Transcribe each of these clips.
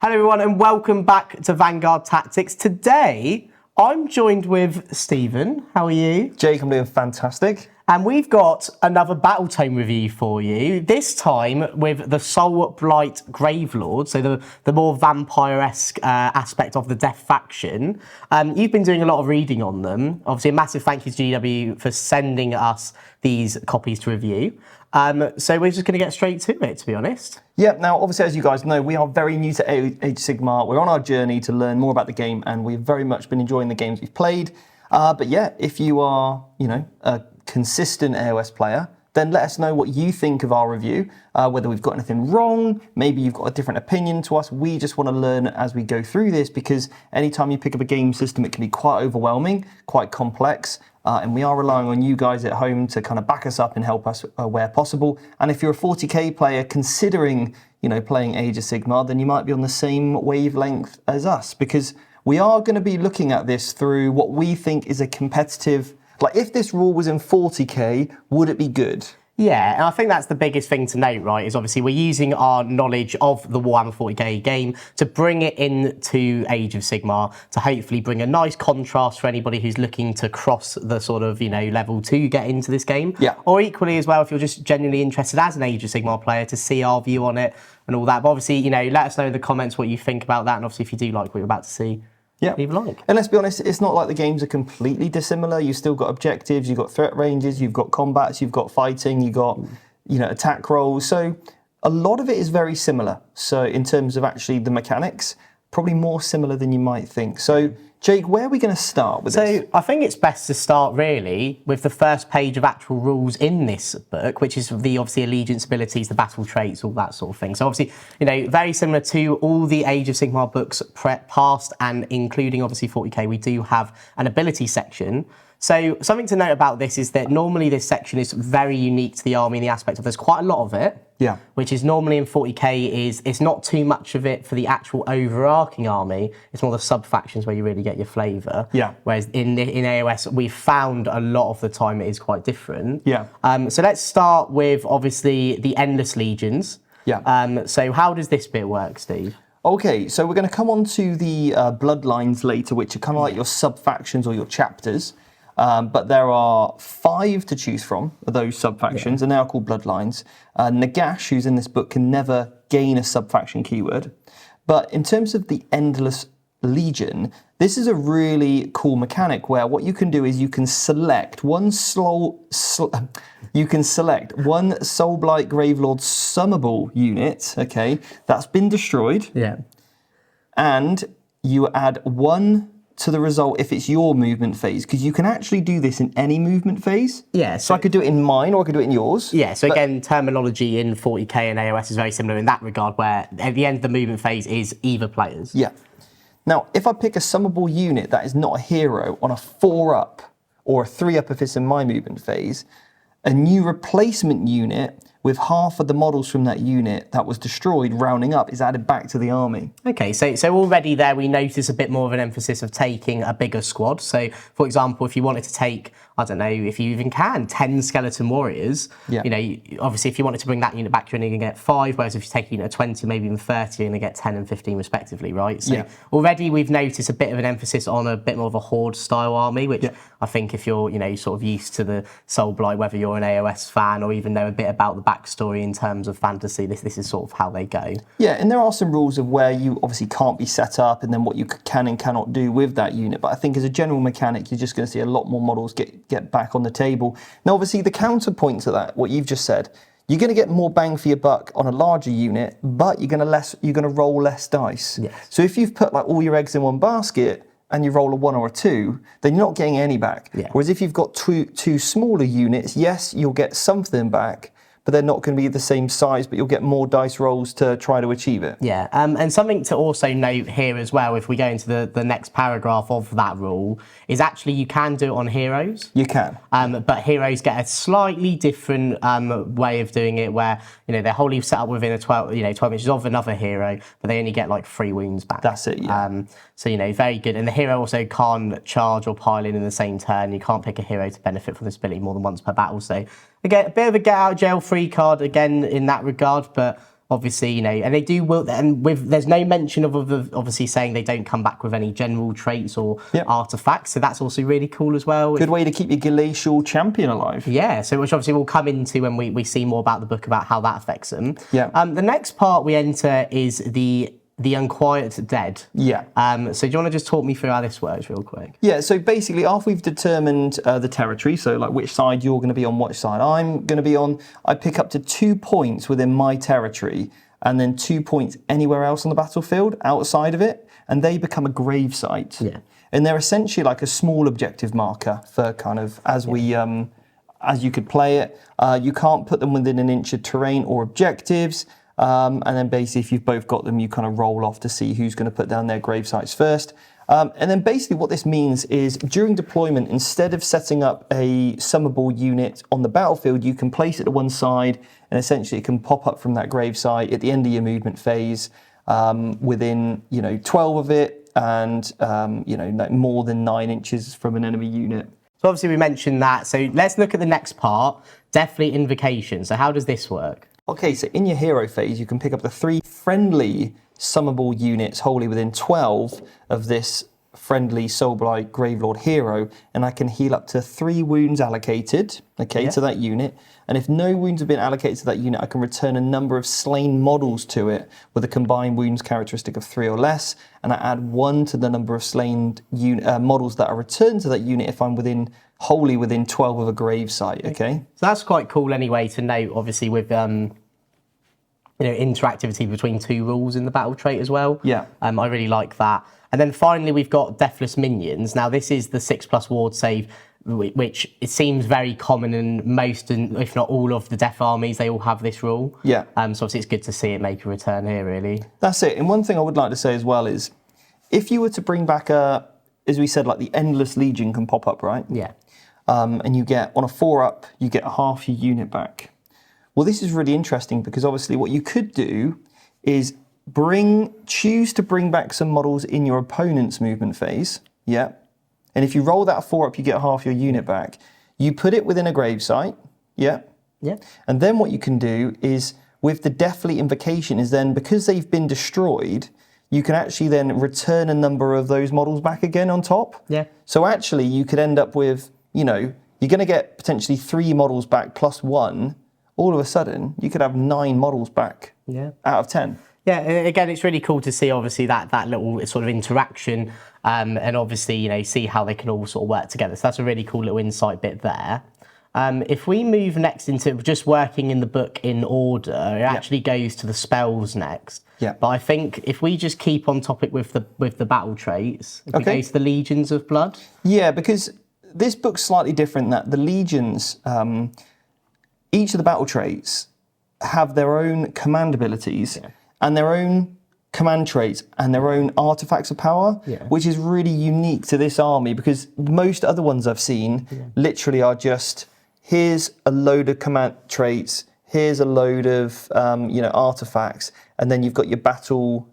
Hello everyone and welcome back to Vanguard Tactics. Today, I'm joined with Stephen. How are you? Jake, I'm doing fantastic. And we've got another Battletome review for you, this time with the Soulblight Gravelords, so the more vampire-esque aspect of the Death faction. You've been doing a lot of reading on them. Obviously, a massive thank you to GW for sending us these copies to review. So we're just going to get straight to it, to be honest. Yeah, now obviously, as you guys know, we are very new to Age of Sigmar. We're on our journey to learn more about the game, and we've very much been enjoying the games we've played. But yeah, if you are, a consistent AOS player, then let us know what you think of our review, whether we've got anything wrong, maybe you've got a different opinion to us. We just want to learn as we go through this, because anytime you pick up a game system, it can be quite overwhelming, quite complex, and we are relying on you guys at home to kind of back us up and help us where possible. And if you're a 40k player considering, playing Age of Sigmar, then you might be on the same wavelength as us, because we are going to be looking at this through what we think is a competitive. Like, if this rule was in 40k, would it be good? Yeah, and I think that's the biggest thing to note, right, is obviously we're using our knowledge of the Warhammer 40k game to bring it into Age of Sigmar, to hopefully bring a nice contrast for anybody who's looking to cross the sort of, level 2, get into this game. Yeah. Or equally as well, if you're just genuinely interested as an Age of Sigmar player to see our view on it and all that. But obviously, let us know in the comments what you think about that, and obviously if you do like what you're about to see. Yeah, and let's be honest, it's not like the games are completely dissimilar. You've still got objectives, you've got threat ranges, you've got combats, you've got fighting, you've got attack rolls. So a lot of it is very similar. So in terms of actually the mechanics, probably more similar than you might think. So Jake, where are we going to start with this? So I think it's best to start really with the first page of actual rules in this book, which is the obviously allegiance abilities, the battle traits, all that sort of thing. So obviously, very similar to all the Age of Sigmar books past and including obviously 40k, we do have an ability section. So something to note about this is that normally this section is very unique to the army in the aspect of there's quite a lot of it. Yeah. Which is normally in 40k it's not too much of it for the actual overarching army. It's more the sub-factions where you really get your flavour. Yeah. Whereas in AOS, we've found a lot of the time it is quite different. Yeah. So let's start with, obviously, the Endless Legions. Yeah. So how does this bit work, Steve? Okay, so we're going to come on to the bloodlines later, which are kind of like your sub-factions or your chapters. But there are 5 to choose from, those sub-factions, and they are called bloodlines. Nagash, who's in this book, can never gain a sub-faction keyword. But in terms of the Endless Legion, this is a really cool mechanic where what you can do is you can select one Soulblight Gravelord summable unit, okay, that's been destroyed. Yeah. And you add 1 to the result if it's your movement phase, because you can actually do this in any movement phase. Yeah. So I could do it in mine or I could do it in yours. Yeah, so again, terminology in 40k and AOS is very similar in that regard, where at the end of the movement phase is either players. Yeah. Now, if I pick a summable unit that is not a hero on a 4-up or a 3-up if it's in my movement phase, a new replacement unit with half of the models from that unit that was destroyed, rounding up, is added back to the army. Okay, so already there we notice a bit more of an emphasis of taking a bigger squad. So, for example, if you wanted to take, I don't know, if you even can, 10 skeleton warriors, obviously if you wanted to bring that unit back, you're only going to get 5, whereas if you take a unit of 20, maybe even 30, you're going to get 10 and 15 respectively, right? So already we've noticed a bit of an emphasis on a bit more of a horde-style army, which I think if you're, sort of used to the Soulblight, whether you're an AOS fan or even know a bit about the backstory in terms of fantasy, this is sort of how they go. Yeah, and there are some rules of where you obviously can't be set up and then what you can and cannot do with that unit. But I think as a general mechanic, you're just going to see a lot more models get back on the table. Now, obviously, the counterpoint to that, what you've just said, you're going to get more bang for your buck on a larger unit, but you're going to roll less dice. Yes. So if you've put like all your eggs in one basket and you roll a 1 or a 2, then you're not getting any back. Yeah. Whereas if you've got two smaller units, yes, you'll get something back, but they're not going to be the same size, but you'll get more dice rolls to try to achieve it. Yeah, and something to also note here as well, if we go into the next paragraph of that rule, is actually you can do it on heroes. You can. But heroes get a slightly different way of doing it, where they're wholly set up within a 12 inches of another hero, but they only get like 3 wounds back. That's it, yeah. So very good. And the hero also can't charge or pile in the same turn. You can't pick a hero to benefit from this ability more than once per battle. So again, a bit of a get out of jail free card again in that regard, but Obviously, and they do will, and there's no mention of obviously saying they don't come back with any general traits or artifacts. So that's also really cool as well. Good way to keep your glacial champion alive. Yeah, so which obviously we'll come into when we see more about the book about how that affects them. Yeah. The next part we enter is the Unquiet Dead. Yeah. So do you want to just talk me through how this works real quick? Yeah, so basically after we've determined the territory, so like which side you're going to be on, which side I'm going to be on, I pick up to 2 points within my territory and then 2 points anywhere else on the battlefield outside of it, and they become a grave site. Yeah. And they're essentially like a small objective marker for kind of as you could play it. You can't put them within an inch of terrain or objectives. And then basically, if you've both got them, you kind of roll off to see who's going to put down their grave sites first. And then basically what this means is during deployment, instead of setting up a summonable unit on the battlefield, you can place it to one side and essentially it can pop up from that grave site at the end of your movement phase within 12 of it and like more than 9 inches from an enemy unit. So obviously we mentioned that. So let's look at the next part, Deathly Invocation. So how does this work? Okay, so in your hero phase, you can pick up the 3 friendly summonable units wholly within 12 of this friendly Soulblight Gravelord hero, and I can heal up to 3 wounds allocated, to that unit. And if no wounds have been allocated to that unit, I can return a number of slain models to it with a combined wounds characteristic of 3 or less, and I add 1 to the number of slain models that are returned to that unit if I'm wholly within 12 of a grave site, okay? So that's quite cool anyway to note, obviously, with interactivity between 2 rules in the battle trait as well. Yeah. I really like that. And then finally, we've got Deathless Minions. Now, this is the 6+ ward save, which it seems very common in most, if not all, of the Death armies. They all have this rule. Yeah. So obviously, it's good to see it make a return here, really. That's it. And one thing I would like to say as well is, if you were to bring back as we said, like the Endless Legion can pop up, right? Yeah. And you get, on a 4-up, you get half your unit back. Well, this is really interesting because obviously what you could do is choose to bring back some models in your opponent's movement phase, yeah? And if you roll that 4-up, you get half your unit back. You put it within a grave site, yeah? Yeah. And then what you can do is, with the Deathly Invocation, is then, because they've been destroyed, you can actually then return a number of those models back again on top. Yeah. So actually, you could end up with, you're going to get potentially 3 models back plus 1. All of a sudden, you could have 9 models back out of 10. Yeah, again, it's really cool to see, obviously, that little sort of interaction and obviously, see how they can all sort of work together. So that's a really cool little insight bit there. If we move next into just working in the book in order, it actually goes to the spells next. Yeah. But I think if we just keep on topic with the battle traits, if we go to the Legions of Blood. Yeah, because this book's slightly different, that the Legions, each of the battle traits have their own command abilities and their own command traits and their own artifacts of power, which is really unique to this army, because most other ones I've seen literally are just, here's a load of command traits, here's a load of artifacts, and then you've got your battle,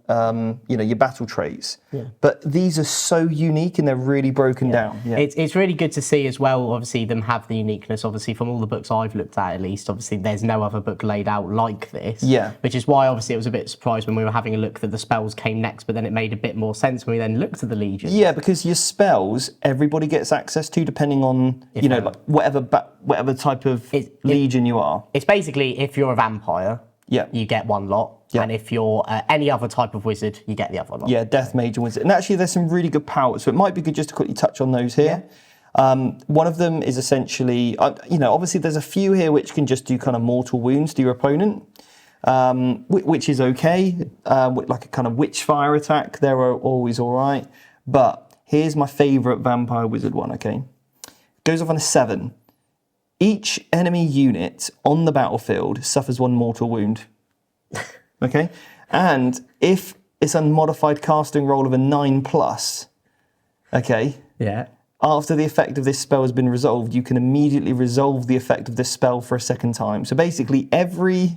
your battle traits. Yeah. But these are so unique and they're really broken down. Yeah. It's really good to see as well, obviously, them have the uniqueness. Obviously, from all the books I've looked at least, obviously, there's no other book laid out like this. Yeah. Which is why, obviously, it was a bit surprised when we were having a look that the spells came next, but then it made a bit more sense when we then looked at the Legions. Yeah, because your spells, everybody gets access to, depending on, like whatever type of Legion you are. It's basically, if you're a vampire, you get one lot. Yeah. And if you're any other type of wizard, you get the other lot. Yeah, Death Mage and Wizard. And actually, there's some really good powers, so it might be good just to quickly touch on those here. Yeah. One of them is essentially, obviously there's a few here which can just do kind of mortal wounds to your opponent, which is okay. Like a kind of Witchfire attack, they're always all right. But here's my favourite Vampire Wizard one, okay? Goes off on a 7. Each enemy unit on the battlefield suffers 1 mortal wound. Okay? And if it's a modified casting roll of a 9+, okay? Yeah. After the effect of this spell has been resolved, you can immediately resolve the effect of this spell for a second time. So basically, every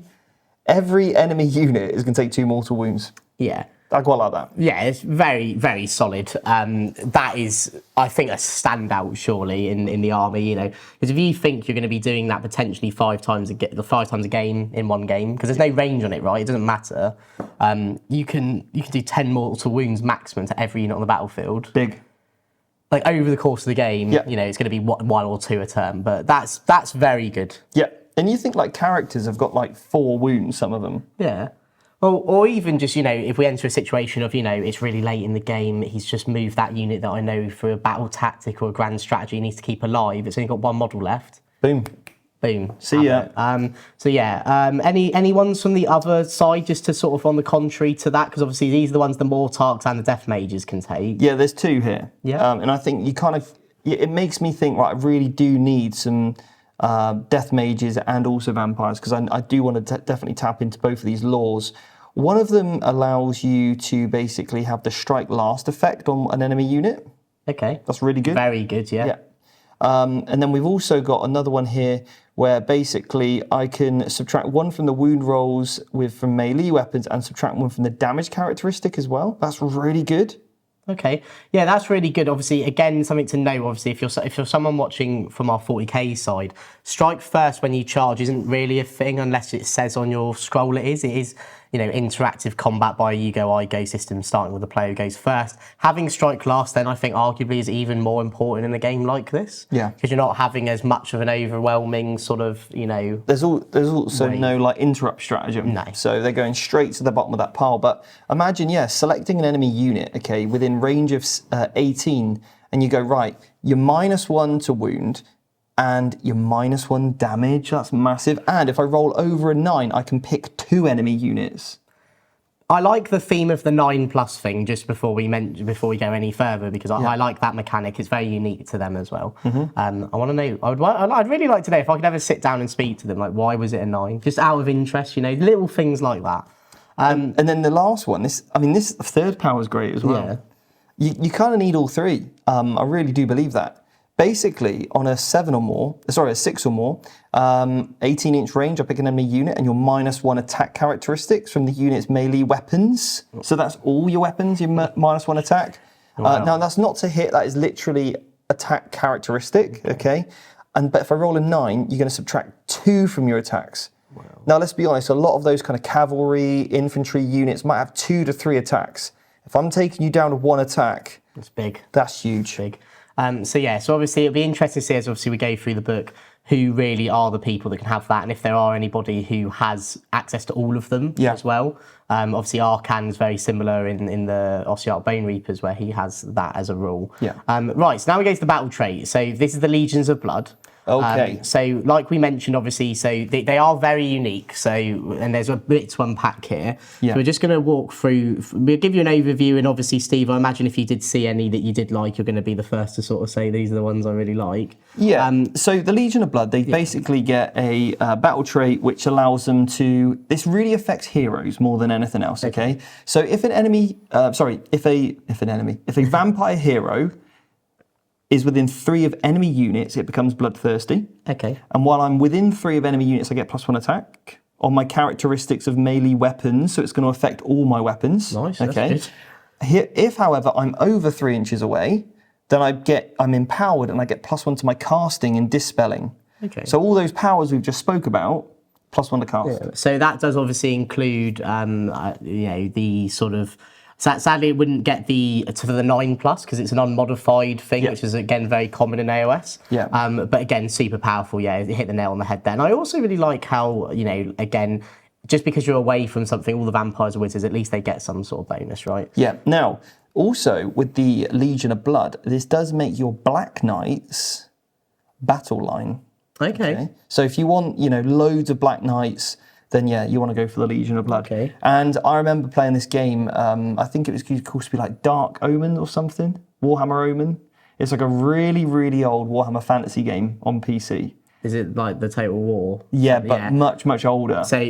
enemy unit is going to take 2 mortal wounds. Yeah. I quite like that. Yeah, it's very, very solid. That is, I think, a standout surely in the army. You know, because if you think you're going to be doing that potentially 5 times a game in one game, because there's no range on it, right? It doesn't matter. You can do 10 mortal wounds maximum to every unit on the battlefield. Big. Like over the course of the game, you know, it's going to be one or two a turn, but that's very good. Yeah, and you think like characters have got like 4 wounds, some of them. Yeah. Or even just, you know, if we enter a situation of, you know, it's really late in the game, he's just moved that unit that I know for a battle tactic or a grand strategy he needs to keep alive. It's only got 1 model left. Boom. See ya. So yeah, any ones from the other side just to sort of on the contrary to that? Because obviously these are the ones the Mortarks and the Death Mages can take. Yeah, there's 2 here. Yeah. And I think you kind of, it makes me think, right, I really do need some Death Mages and also Vampires, because I do want to definitely tap into both of these laws. One of them allows you to basically have the strike last effect on an enemy unit. Okay. That's really good. Very good, yeah. Yeah. And then we've also got another one here where basically I can subtract 1 from the wound rolls from melee weapons and subtract 1 from the damage characteristic as well. That's really good. Okay, yeah, that's really good. Obviously, again, something to know. Obviously, if you're someone watching from our 40k side, strike first when you charge isn't really a thing unless it says on your scroll it is. It is, you know, interactive combat by you go, I go system, starting with the player who goes first. Having strike last, then I think arguably is even more important in a game like this. Yeah, because you're not having as much of an overwhelming sort of, you know. There's also no like interrupt stratagem. No. So they're going straight to the bottom of that pile. But imagine, selecting an enemy unit, okay, within range of 18, and you go, right, you're -1 to wound, and you're -1 damage. That's massive. And if I roll over a 9, I can pick 2 enemy units. I like the theme of the 9+ thing just before we go any further, because I like that mechanic. It's very unique to them as well. I want to know. I'd really like to know if I could ever sit down and speak to them. Like, why was it a 9? Just out of interest, you know, little things like that. And then the last one. This 3rd power is great as well. Yeah. You kind of need all 3. I really do believe that. Basically, on a 6 or more, 18-inch range, I pick an enemy unit, and your -1 attack characteristics from the unit's melee weapons. So that's all your weapons, your -1 attack. Wow. Now, that's not to hit, that is literally attack characteristic, okay? But if I roll a 9, you're going to subtract 2 from your attacks. Wow. Now, let's be honest, a lot of those kind of cavalry, infantry units might have 2 to 3 attacks. If I'm taking you down to 1 attack, that's big. That's huge. Big. So obviously it'll be interesting to see as obviously we go through the book who really are the people that can have that, and if there are anybody who has access to all of them as well. Obviously Arcan's very similar in the Ossiarch Bone Reapers, where he has that as a rule. Yeah. Right, so now we go to the battle trait. So this is the Legions of Blood. Okay. So like we mentioned, obviously, so they are very unique. So, and there's a bit to unpack here. Yeah. So we're just going to walk through, we'll give you an overview, and obviously, Steve, I imagine if you did see any that you did like, you're going to be the first to sort of say, these are the ones I really like. Yeah, so the Legion of Blood, they basically get a battle trait which allows them to, this really affects heroes more than anything else, okay? So if an enemy, if a vampire hero is within 3 of enemy units, it becomes bloodthirsty. Okay. And while I'm within 3 of enemy units, I get +1 attack on my characteristics of melee weapons, so it's going to affect all my weapons. Nice, okay. That's good. If, however, I'm over 3 inches away, then I'm empowered and I get +1 to my casting and dispelling. Okay. So all those powers we've just spoke about, +1 to cast. Yeah. So that does obviously include, the sort of. Sadly, it wouldn't get to the 9+ because it's an unmodified thing, which is again very common in AOS. Yeah. But again, super powerful. Yeah, it hit the nail on the head there. And I also really like how, again, just because you're away from something, all the vampires and wizards, at least they get some sort of bonus, right? Yeah. Now, also with the Legion of Blood, this does make your Black Knights battle line. Okay. So if you want, loads of Black Knights, then you want to go for the Legion of Blood. Okay. And I remember playing this game, I think it was called to be like Dark Omen or something, Warhammer Omen. It's like a really, really old Warhammer fantasy game on PC. Is it like the Total War? Yeah, but much, much older. There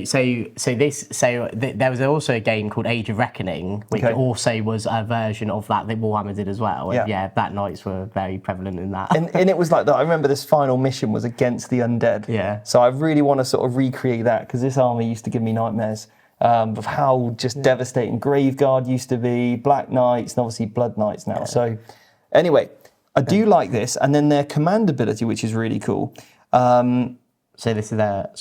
was also a game called Age of Reckoning, which also was a version of that Warhammer did as well. And Black Knights were very prevalent in that. And it was like that. I remember this final mission was against the undead. Yeah. So I really want to sort of recreate that because this army used to give me nightmares. of how just devastating Graveguard used to be, Black Knights, and obviously Blood Knights now. So anyway, I do like this. And then their command ability, which is really cool. So this is their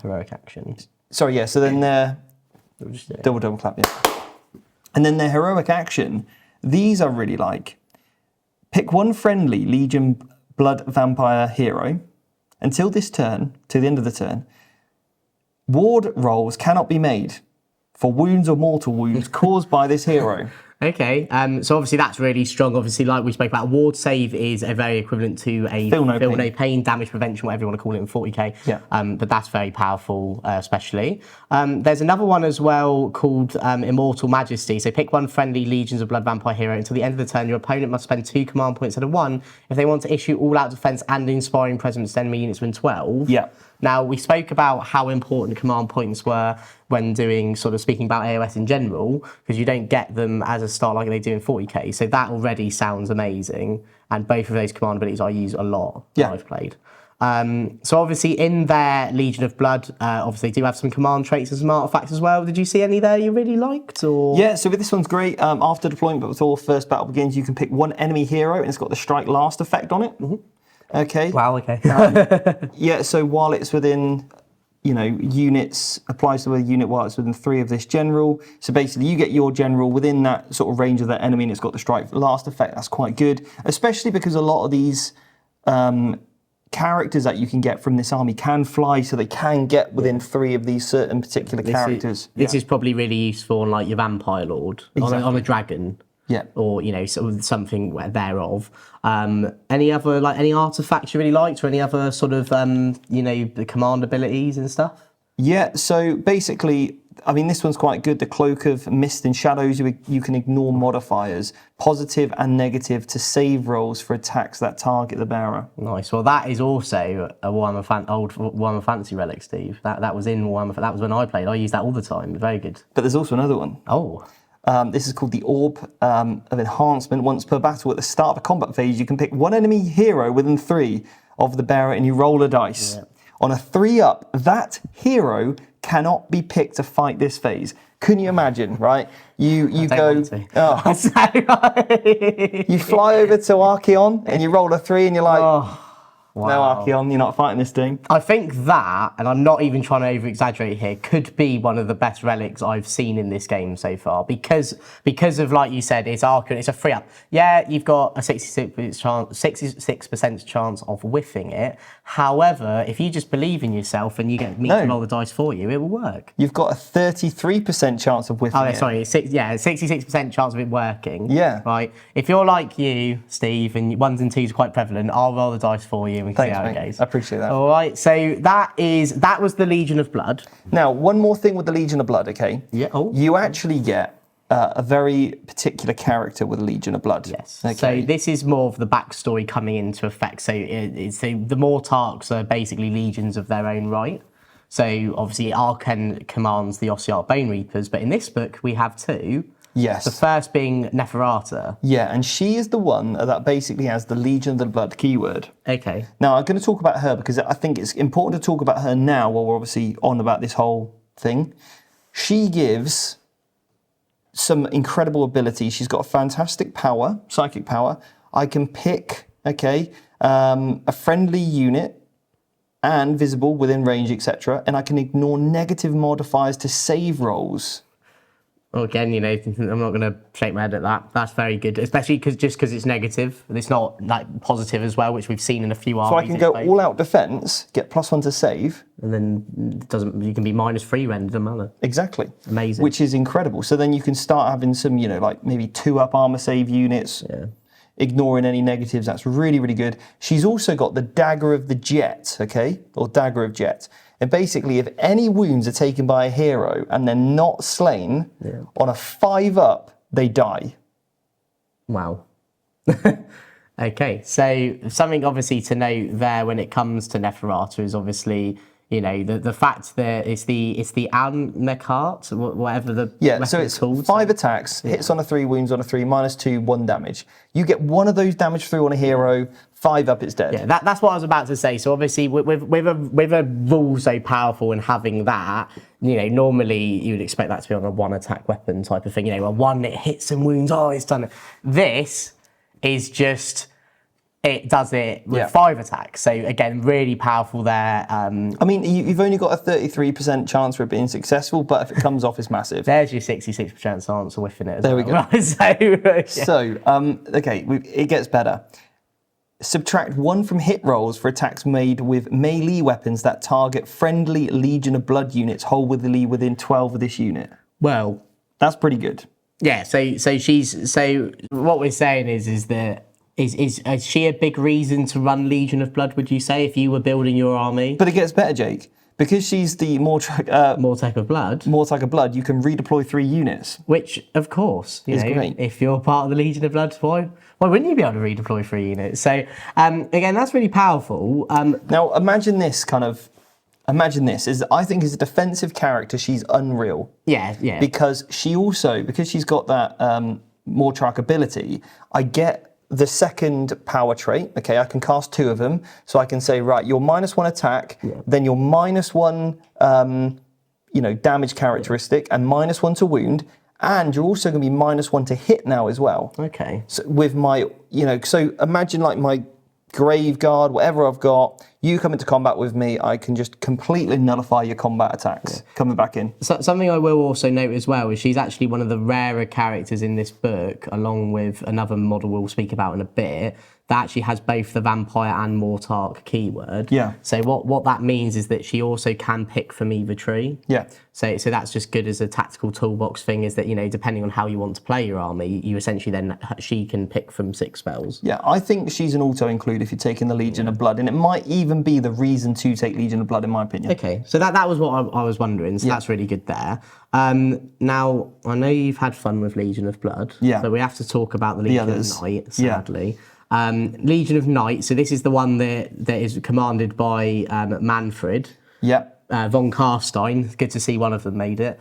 heroic action. Sorry, yeah. So then their double clap, yeah. And then their heroic action, these I really like. Pick one friendly Legion Blood Vampire hero. Until this turn, to the end of the turn, ward rolls cannot be made for wounds or mortal wounds caused by this hero. Okay, so obviously that's really strong. Obviously, like we spoke about, ward save is a very equivalent to a Feel no pain, damage prevention, whatever you want to call it in 40k. Yeah. But that's very powerful, especially. There's another one as well called Immortal Majesty. So pick one friendly Legions of Blood Vampire hero. Until the end of the turn, your opponent must spend 2 command points instead of 1 if they want to issue all-out defense and inspiring presence to enemy units within 12. Yeah. Now, we spoke about how important command points were when doing, speaking about AOS in general, because you don't get them as a start like they do in 40k. So that already sounds amazing. And both of those command abilities I use a lot when I've played. So obviously in their Legion of Blood, obviously they do have some command traits and some artifacts as well. Did you see any there you really liked? Or? Yeah, so this one's great. After deployment before first battle begins, you can pick one enemy hero and it's got the strike last effect on it. Mm-hmm. Okay. Wow, okay. Yeah, so while it's within, units, applies to a unit while it's within 3 of this general. So basically you get your general within that sort of range of that enemy and it's got the strike last effect. That's quite good, especially because a lot of these characters that you can get from this army can fly, so they can get within 3 of these certain particular characters. This is probably really useful on like your Vampire Lord, on a dragon. Yeah. Or, sort of something thereof. Any other, any artifacts you really liked, or any other sort of, the command abilities and stuff? Yeah, so basically, this one's quite good. The Cloak of Mist and Shadows, you can ignore modifiers, positive and negative, to save rolls for attacks that target the bearer. Nice. Well, that is also a old Warhammer Fantasy relic, Steve. That was in Warhammer. That was when I played. I used that all the time. Very good. But there's also another one. Oh. This is called the Orb of Enhancement. Once per battle, at the start of a combat phase, you can pick one enemy hero within 3 of the bearer and you roll a dice. Yeah. On a 3-up, that hero cannot be picked to fight this phase. Can you imagine, right? You go, you fly over to Archeon and you roll a 3 and you're like, wow. No, Archeon, you're not fighting this team. I think that, and I'm not even trying to over-exaggerate here, could be one of the best relics I've seen in this game so far. Because of, like you said, it's Archeon, it's a 3-up. Yeah, you've got a 66% chance of whiffing it. However, if you just believe in yourself and you get me to roll the dice for you, it will work. You've got a 33% chance of whiffing it. 66% chance of it working. Yeah. Right? If you're like you, Steve, and 1s and 2s are quite prevalent, I'll roll the dice for you. We can see how it goes. I appreciate that. All right, so that was the Legion of Blood. Now, one more thing with the Legion of Blood, okay? Yeah. Oh. You actually get a very particular character with Legion of Blood. Yes. Okay. So this is more of the backstory coming into effect. So the Mortarks are basically legions of their own right. So obviously Arkan commands the Ossiarch Bone Reapers, but in this book we have 2. Yes. The first being Neferata. Yeah, and she is the one that basically has the Legion of the Blood keyword. Okay. Now, I'm going to talk about her because I think it's important to talk about her now while we're obviously on about this whole thing. She gives some incredible ability. She's got a fantastic power, psychic power. I can pick, a friendly unit and visible within range, etc. And I can ignore negative modifiers to save rolls. Well, again, I'm not going to shake my head at that. That's very good, especially because it's negative. It's not like positive as well, which we've seen in a few armies. So I can go all out defense, get +1 to save, and then you can be -3 rendered and mana. Exactly. Amazing. Which is incredible. So then you can start having some, like maybe 2-up armor save units. Yeah. Ignoring any negatives. That's really, really good. She's also got the Dagger of the Jet, or Dagger of Jet. And basically, if any wounds are taken by a hero and they're not slain, on a 5-up, they die. Wow. Okay, so something obviously to note there when it comes to Neferata is obviously, the fact that it's the Avengorii, whatever the so it's called. 5 attacks, hits on a 3, wounds on a 3, -2, 1 damage. You get one of those damage through on a hero, 5 up, it's dead. Yeah, that's what I was about to say. So obviously, with a rule so powerful and having that, normally you would expect that to be on a 1 attack weapon type of thing. A 1 it hits and wounds. Oh, it's done. This is just. It does it with 5 attacks. So again, really powerful there. I mean, you've only got a 33% chance for it being successful, but if it comes off, it's massive. There's your 66% chance of whiffing it as there well. We go. So, okay, it gets better. Subtract 1 from hit rolls for attacks made with melee weapons that target friendly Legion of Blood units wholly within 12 of this unit. Well, that's pretty good. Yeah. So what we're saying is that. Is she a big reason to run Legion of Blood, would you say, if you were building your army? But it gets better, Jake. Because she's the more type of blood, you can redeploy 3 units. Which, of course, great. If you're part of the Legion of Blood, why wouldn't you be able to redeploy 3 units? So, again, that's really powerful. Now, imagine this. I think as a defensive character, she's unreal. Yeah. Because she's got that more track ability, I get the second power trait. Okay, I can cast 2 of them, so I can say, right, you're -1 attack, then you're -1, damage characteristic, and -1 to wound, and you're also going to be -1 to hit now as well. Okay. So with my, so imagine like my Grave Guard, whatever I've got, you come into combat with me, I can just completely nullify your combat attacks coming back in. So, something I will also note as well is she's actually one of the rarer characters in this book, along with another model we'll speak about in a bit, that actually has both the Vampire and Mortarch keyword. Yeah. So what that means is that she also can pick from either tree. Yeah. So that's just good as a tactical toolbox thing, is that, depending on how you want to play your army, you essentially then, she can pick from 6 spells. Yeah, I think she's an auto-include if you're taking the Legion of Blood, and it might even be the reason to take Legion of Blood, in my opinion. Okay, so that was what I was wondering, so that's really good there. Now, I know you've had fun with Legion of Blood, but we have to talk about the Legion of Night, sadly. Yeah. Legion of Night, so this is the one that is commanded by Manfred. Yeah. Von Carstein. Good to see one of them made it.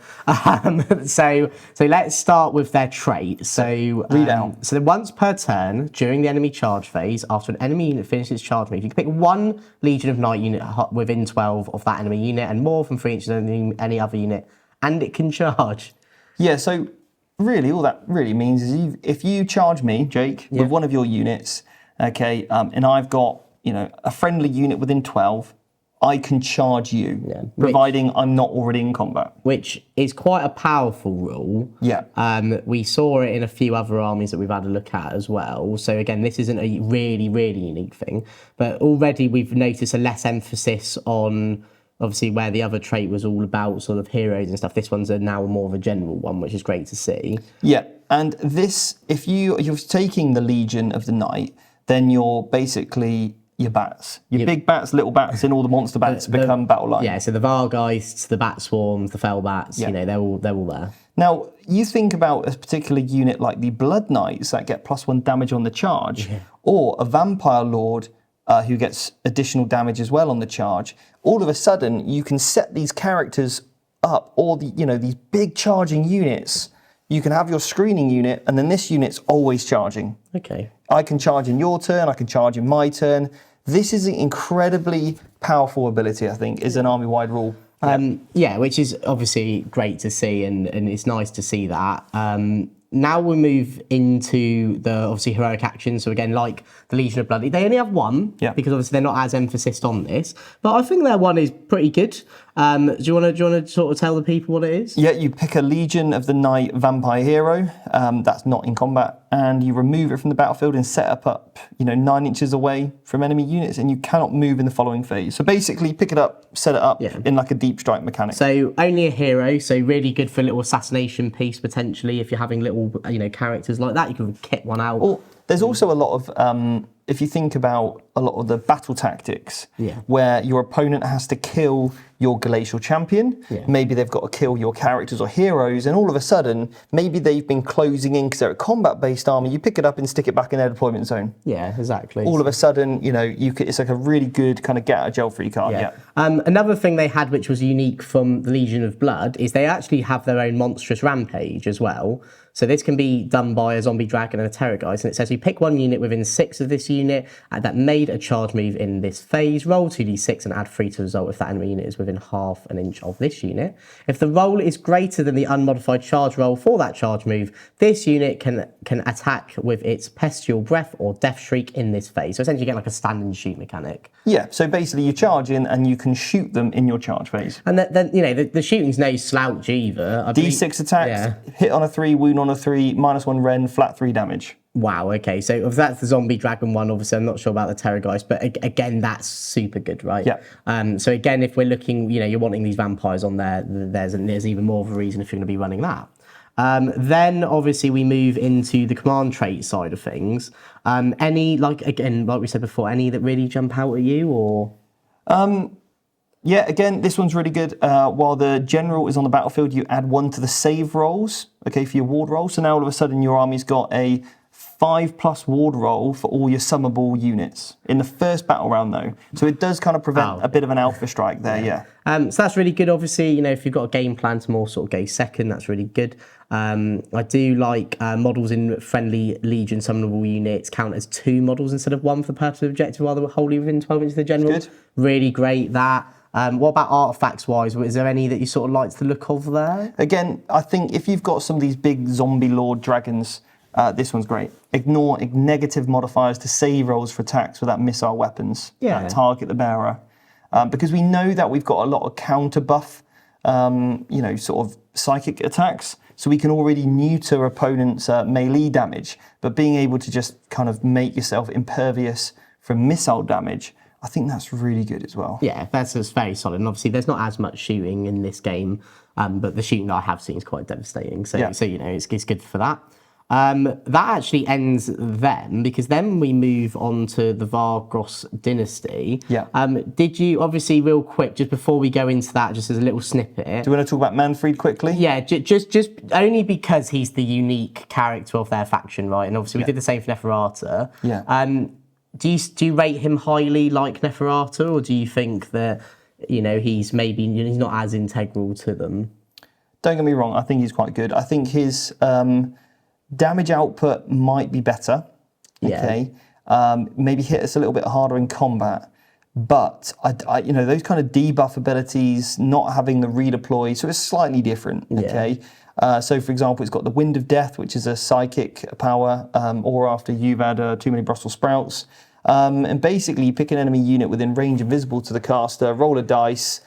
So let's start with their trait. So read out. So once per turn during the enemy charge phase, after an enemy unit finishes its charge move, you can pick 1 Legion of Night unit within 12 of that enemy unit, and more from 3 inches than any other unit, and it can charge. Yeah. So really, all that really means is if you charge me, Jake, with one of your units, okay, and I've got a friendly unit within 12. I can charge you, providing I'm not already in combat. Which is quite a powerful rule. Yeah. We saw it in a few other armies that we've had a look at as well. So again, this isn't a really, really unique thing. But already we've noticed a less emphasis on, obviously, where the other trait was all about sort of heroes and stuff. This one's now more of a general one, which is great to see. Yeah, and this, if you're taking the Legion of the Night, then you're basically your bats. Your big bats, little bats, and all the monster bats become battle line. Yeah, so the Vargheists, the Bat Swarms, the Fell Bats, they're all there. Now, you think about a particular unit like the Blood Knights that get +1 damage on the charge, or a Vampire Lord who gets additional damage as well on the charge. All of a sudden, you can set these characters up, or these big charging units. You can have your screening unit, and then this unit's always charging. Okay. I can charge in your turn, I can charge in my turn. This is an incredibly powerful ability, I think, is an army-wide rule. Which is obviously great to see, and it's nice to see that. Now we move into the, obviously, heroic actions. So again, like the Legion of Blood, they only have 1, because obviously they're not as emphasis on this. But I think their one is pretty good. Do you want to sort of tell the people what it is? Yeah, you pick a Legion of the Night vampire hero that's not in combat, and you remove it from the battlefield and set up 9 inches away from enemy units, and you cannot move in the following phase. So basically, pick it up, set it up in like a deep strike mechanic. So only a hero, so really good for a little assassination piece potentially. If you're having little characters like that, you can kit one out. Or there's also a lot of if you think about a lot of the battle tactics, where your opponent has to kill your glacial champion. Maybe they've got to kill your characters or heroes, and all of a sudden, maybe they've been closing in because they're a combat-based army. You pick it up and stick it back in their deployment zone. Yeah, exactly. All of a sudden, it's like a really good kind of get out of jail free card. Yeah. Another thing they had, which was unique from the Legion of Blood, is they actually have their own monstrous rampage as well. So this can be done by a zombie dragon and a terrorgeist, and it says you pick one unit within 6 of this unit that made a charge move in this phase, roll 2d6 and add 3 to the result if that enemy unit is within half an inch of this unit. If the roll is greater than the unmodified charge roll for that charge move, this unit can attack with its Bestial Breath or Death Shriek in this phase. So essentially you get like a stand and shoot mechanic. Yeah, so basically you charge in and you can shoot them in your charge phase. And then the shooting's no slouch either. D6 attacks, hit on a 3, wound on a 3, -1 Ren, flat 3 damage. Wow, okay. So if that's the zombie dragon one, obviously I'm not sure about the terrorgeist, but again, that's super good, right? Yeah. So again, if we're looking, you're wanting these vampires on there, there's even more of a reason if you're going to be running that. Then obviously we move into the command trait side of things. Any, like we said before, any that really jump out at you, or? Yeah, again, this one's really good. While the general is on the battlefield, you add 1 to the save rolls, okay, for your ward roll. So now all of a sudden your army's got a 5+ ward roll for all your summonable units in the first battle round, though. So it does kind of prevent a bit of an alpha strike there, yeah. So that's really good. Obviously, if you've got a game plan to more sort of go second, that's really good. I do like models in friendly Legion summonable units count as 2 models instead of 1 for the purpose of objective while they're wholly within 12 inches of the general. Good. Really great, that. What about artifacts-wise? Is there any that you sort of like the look of there? Again, I think if you've got some of these big zombie lord dragons, this one's great. Ignore negative modifiers to save rolls for attacks without missile weapons that target the bearer. Because we know that we've got a lot of counter buff, sort of psychic attacks. So we can already neuter opponents' melee damage. But being able to just kind of make yourself impervious from missile damage, I think that's really good as well. Yeah, that's very solid. And obviously, there's not as much shooting in this game, but the shooting that I have seen is quite devastating. So it's good for that. That actually ends then, because then we move on to the Vyrkos Dynasty. Yeah. Did you, obviously, real quick, just before we go into that, just as a little snippet. Do you want to talk about Manfred quickly? Yeah, just only because he's the unique character of their faction, right? And obviously, we did the same for Neferata. Yeah. Do you rate him highly like Neferata, or do you think that he's not as integral to them? Don't get me wrong, I think he's quite good. I think his damage output might be better. Okay, maybe hit us a little bit harder in combat, but I those kind of debuff abilities, not having the redeploy, so it's slightly different. Okay. So, for example, it's got the Wind of Death, which is a psychic power, or after you've had too many Brussels sprouts. And basically, you pick an enemy unit within range and visible to the caster, roll a dice.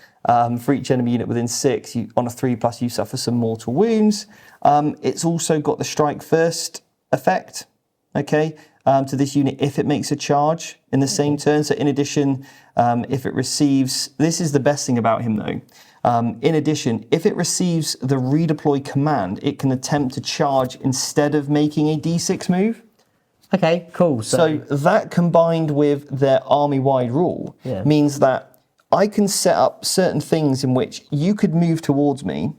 For each enemy unit within 6, on a 3+, you suffer some mortal wounds. It's also got the Strike First effect, okay, to this unit if it makes a charge in the same turn. So, in addition, if it receives, this is the best thing about him, though. In addition, if it receives the redeploy command, it can attempt to charge instead of making a D6 move. Okay, cool. So that combined with their army-wide rule means that I can set up certain things in which you could move towards me.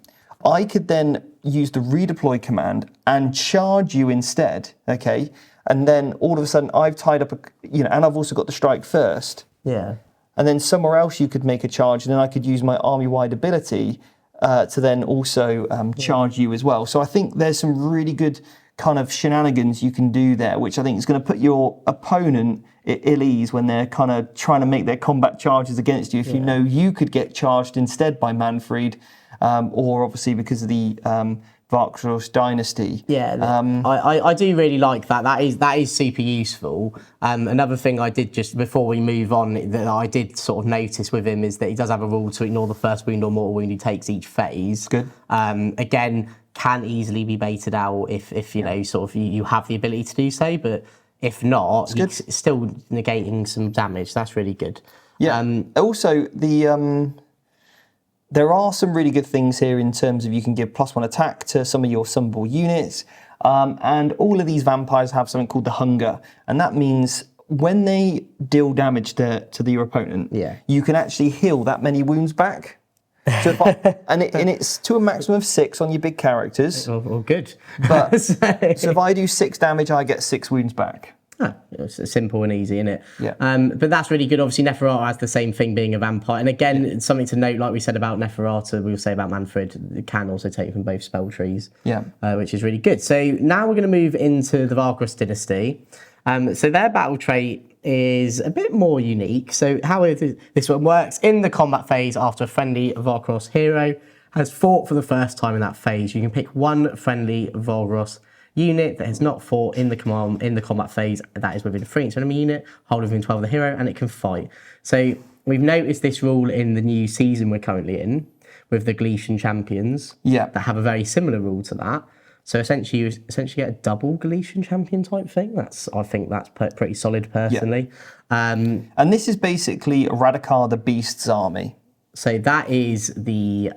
I could then use the redeploy command and charge you instead, okay? And then all of a sudden I've tied up, and I've also got the strike first. Yeah. And then somewhere else you could make a charge, and then I could use my army-wide ability to then also charge you as well. So I think there's some really good kind of shenanigans you can do there, which I think is going to put your opponent at ill ease when they're kind of trying to make their combat charges against you. If you know you could get charged instead by Manfred, or obviously because of the Vyrkos Dynasty. Yeah, I do really like that. That is super useful. Another thing I did just before we move on that I did sort of notice with him is that he does have a rule to ignore the first wound or mortal wound he takes each phase. Good. Again, can easily be baited out if sort of you have the ability to do so, but if not, he's still negating some damage. That's really good. Yeah. Also, there are some really good things here in terms of you can give +1 attack to some of your summonable units. And all of these vampires have something called the hunger. And that means when they deal damage to your opponent, you can actually heal that many wounds back. So it's to a maximum of 6 on your big characters. Oh, good. But so if I do 6 damage, I get 6 wounds back. It's simple and easy, isn't it? Yeah. But that's really good. Obviously, Neferata has the same thing, being a vampire. And again, something to note, like we said about Neferata, we'll say about Manfred, it can also take from both spell trees, which is really good. So now we're going to move into the Vyrkos Dynasty. So their battle trait is a bit more unique. So how this one works, in the combat phase, after a friendly Vyrkos hero has fought for the first time in that phase, you can pick one friendly Vyrkos unit that has not fought in the combat phase that is within 3 inch enemy unit, hold within 12 of the hero, and it can fight. So we've noticed this rule in the new season we're currently in with the Galician champions that have a very similar rule to that. So essentially you get a double Galician champion type thing. I think that's pretty solid personally. And this is basically Radakar the Beast's army. So that is the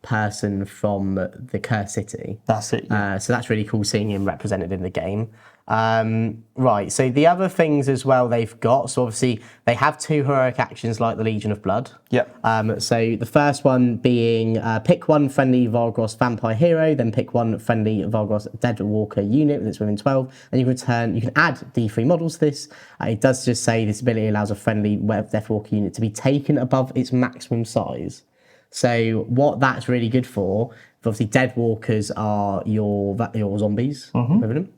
person from the Cursed City. That's it. Yeah. So that's really cool seeing him represented in the game. Right, so the other things as well they've got, so obviously they have 2 heroic actions like the Legion of Blood. So the first one being pick one friendly Vyrkos vampire hero, then pick one friendly Vyrkos Deadwalker unit that's within 12, and you can add D3 models to this. It does just say this ability allows a friendly Deathwalker unit to be taken above its maximum size. So what that's really good for, obviously Deadwalkers are your zombies, equivalent.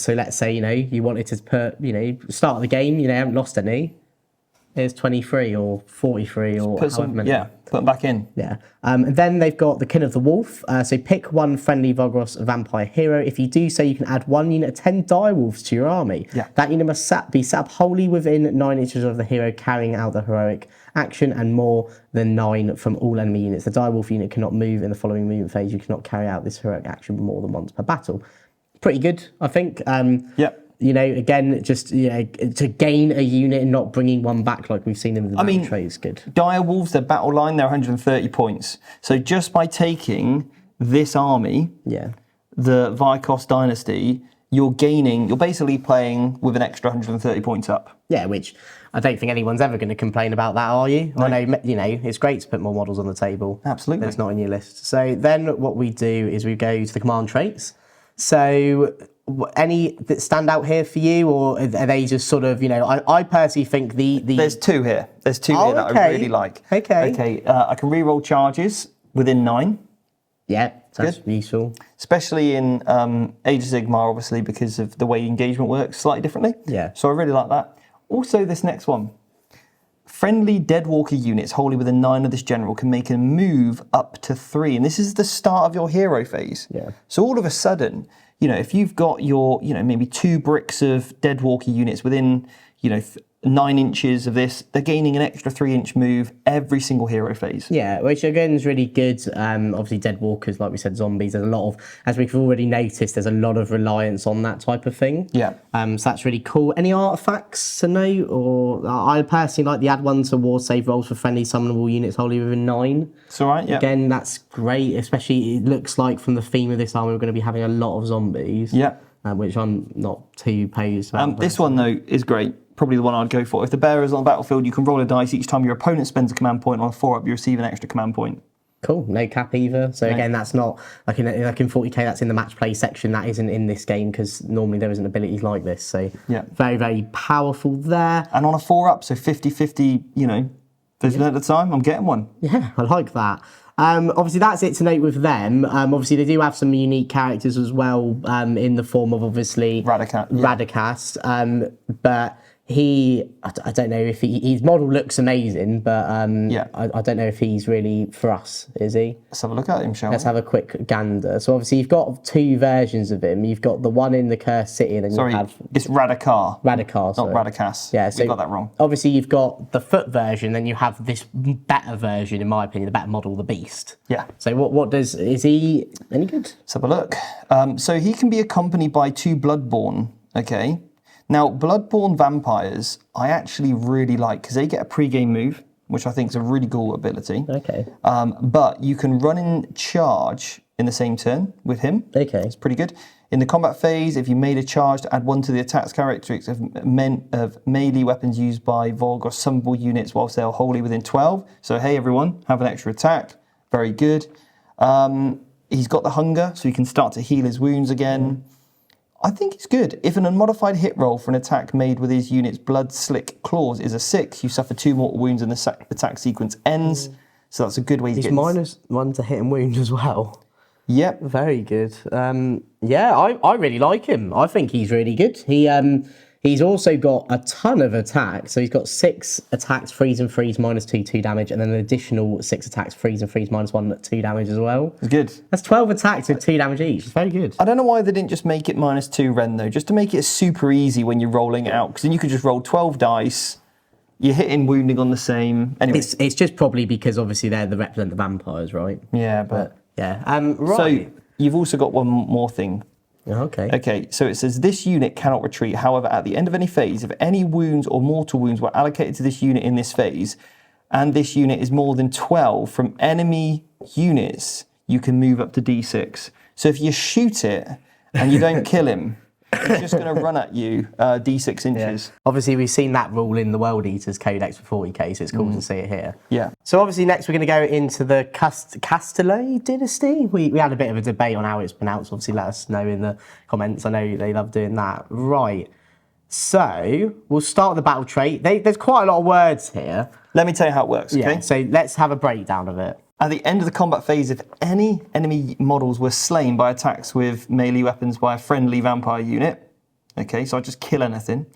So let's say, you wanted to put, start of the game, haven't lost any. Here's 23 or 43 or however many. Put them back in. And then they've got the Kin of the Wolf. So pick one friendly Vyrkos vampire hero. If you do so, you can add one unit of 10 direwolves to your army. That unit must be set up wholly within 9 inches of the hero carrying out the heroic action and more than 9 from all enemy units. The direwolf unit cannot move in the following movement phase. You cannot carry out this heroic action more than once per battle. Pretty good, I think. Again, just to gain a unit and not bringing one back like we've seen in the battle trait is good. Dire Wolves, their battle line, they're 130 points. So just by taking this army, the Vyrkos Dynasty, you're basically playing with an extra 130 points up. Yeah, which I don't think anyone's ever going to complain about that, are you? No. I know, it's great to put more models on the table. Absolutely. That's not in your list. So then what we do is we go to the command traits. So any that stand out here for you, or are they just sort of, I personally think the... There's 2 here. There's 2 here that I really like. Okay, I can reroll charges within 9. Yeah, that's useful. Especially in Age of Sigmar, obviously, because of the way engagement works slightly differently. Yeah. So I really like that. Also, this next one. Friendly Deadwalker units wholly within 9 of this general can make a move up to 3. And this is the start of your hero phase. Yeah. So all of a sudden, if you've got your, maybe 2 bricks of Deadwalker units within, 9 inches of this, they're gaining an extra 3-inch move every single hero phase. Yeah, which again is really good. Obviously, Deadwalkers, like we said, zombies, there's a lot of, as we've already noticed, there's a lot of reliance on that type of thing. Yeah. So that's really cool. Any artifacts to note? Or I personally like the add one to war save rolls for friendly summonable units wholly within 9. It's all right, yeah. Again, that's great, especially it looks like from the theme of this army, we're going to be having a lot of zombies. Yeah. Which I'm not too opposed about. This one, though, is great. Probably the one I'd go for. If the bearer is on the battlefield, you can roll a dice. Each time your opponent spends a command point on a 4-up, you receive an extra command point. Cool. No cap either. So again, that's not like in 40k. That's in the match play section. That isn't in this game because normally there isn't abilities like this. So very, very powerful there. And on a 4-up, so 50-50. 50% of the time, I'm getting one. Yeah, I like that. Obviously, that's it to note with them. Obviously, they do have some unique characters as well in the form of obviously Radakast. But I don't know if his model looks amazing, but I don't know if he's really for us, is he? Let's have a look at him, shall we? Let's have a quick gander. So obviously you've got 2 versions of him. You've got the one in the Cursed City, and then you have... it's Radakar. Radakar, not Radakast. Yeah, so you got that wrong. Obviously you've got the foot version, then you have this better version, in my opinion, the better model, the Beast. Yeah. So is he any good? Let's have a look. So he can be accompanied by 2 Bloodborne, okay? Now, Bloodborne vampires, I actually really like, because they get a pre-game move, which I think is a really cool ability. Okay. But you can run in charge in the same turn with him. Okay. It's pretty good. In the combat phase, if you made a charge to add 1 to the attack's characteristics of melee weapons used by Vyrkos summonable units whilst they are wholly within 12. So hey everyone, have an extra attack. Very good. He's got the hunger, so he can start to heal his wounds again. I think it's good. If an unmodified hit roll for an attack made with his unit's Blood Slick Claws is a 6, you suffer 2 mortal wounds and the attack sequence ends. So that's a good way to get... He's -1 to hit and wound as well. Yep. Very good. Yeah, I really like him. I think he's really good. He's also got a ton of attacks. So he's got 6 attacks, freeze and freeze, -2, 2 damage, and then an additional 6 attacks, freeze and freeze, -1, 2 damage as well. It's good. That's 12 attacks with 2 damage each. It's very good. I don't know why they didn't just make it -2 Ren though, just to make it super easy when you're rolling it out, because then you could just roll 12 dice. You're hitting wounding on the same. Anyway. It's just probably because obviously they're the represent the vampires, right? Yeah, but yeah. Right. So you've also got one more thing. Okay. Okay, so it says this unit cannot retreat. However, at the end of any phase, if any wounds or mortal wounds were allocated to this unit in this phase, and this unit is more than 12 from enemy units, you can move up to D6. So if you shoot it and you don't kill him, it's just going to run at you D6 inches. Yeah. Obviously, we've seen that rule in the World Eaters Codex for 40k, so it's cool to see it here. Yeah. So obviously, next we're going to go into the Kastelai Dynasty. We had a bit of a debate on how it's pronounced. Obviously, let us know in the comments. I know they love doing that. Right. So we'll start with the battle trait. There's quite a lot of words here. Let me tell you how it works, okay? Yeah, so let's have a breakdown of it. At the end of the combat phase, if any enemy models were slain by attacks with melee weapons by a friendly vampire unit, okay, so I just kill anything,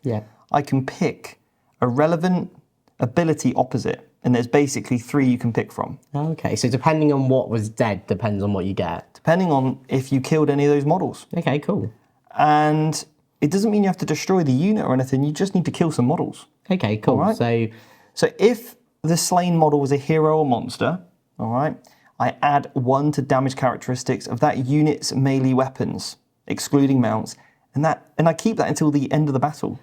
I can pick a relevant ability opposite, and there's basically 3 you can pick from. Okay, so depending on what was dead, depends on what you get. Depending on if you killed any of those models. Okay, cool. And it doesn't mean you have to destroy the unit or anything, you just need to kill some models. Okay, cool. All right? So if the slain model was a hero or monster, all right, I add 1 to damage characteristics of that unit's melee weapons, excluding mounts, and I keep that until the end of the battle.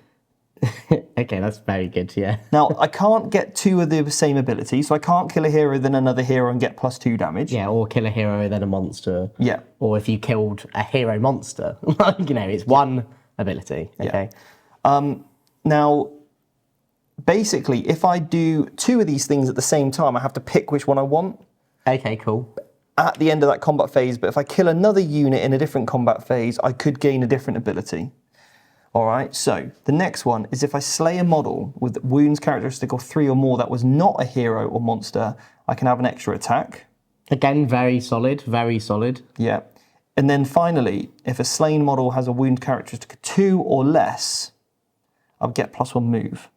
Okay, that's very good, yeah. Now, I can't get 2 of the same ability, so I can't kill a hero, then another hero and get +2 damage. Yeah, or kill a hero, then a monster. Yeah. Or if you killed a hero monster, it's 1 ability, okay? Yeah. Now, basically, if I do 2 of these things at the same time, I have to pick which one I want. Okay, cool. At the end of that combat phase, but if I kill another unit in a different combat phase, I could gain a different ability. All right, so the next one is if I slay a model with wounds characteristic of 3 or more that was not a hero or monster, I can have an extra attack. Again, very solid, very solid. Yeah. And then finally, if a slain model has a wound characteristic of 2 or less, I'll get +1 move.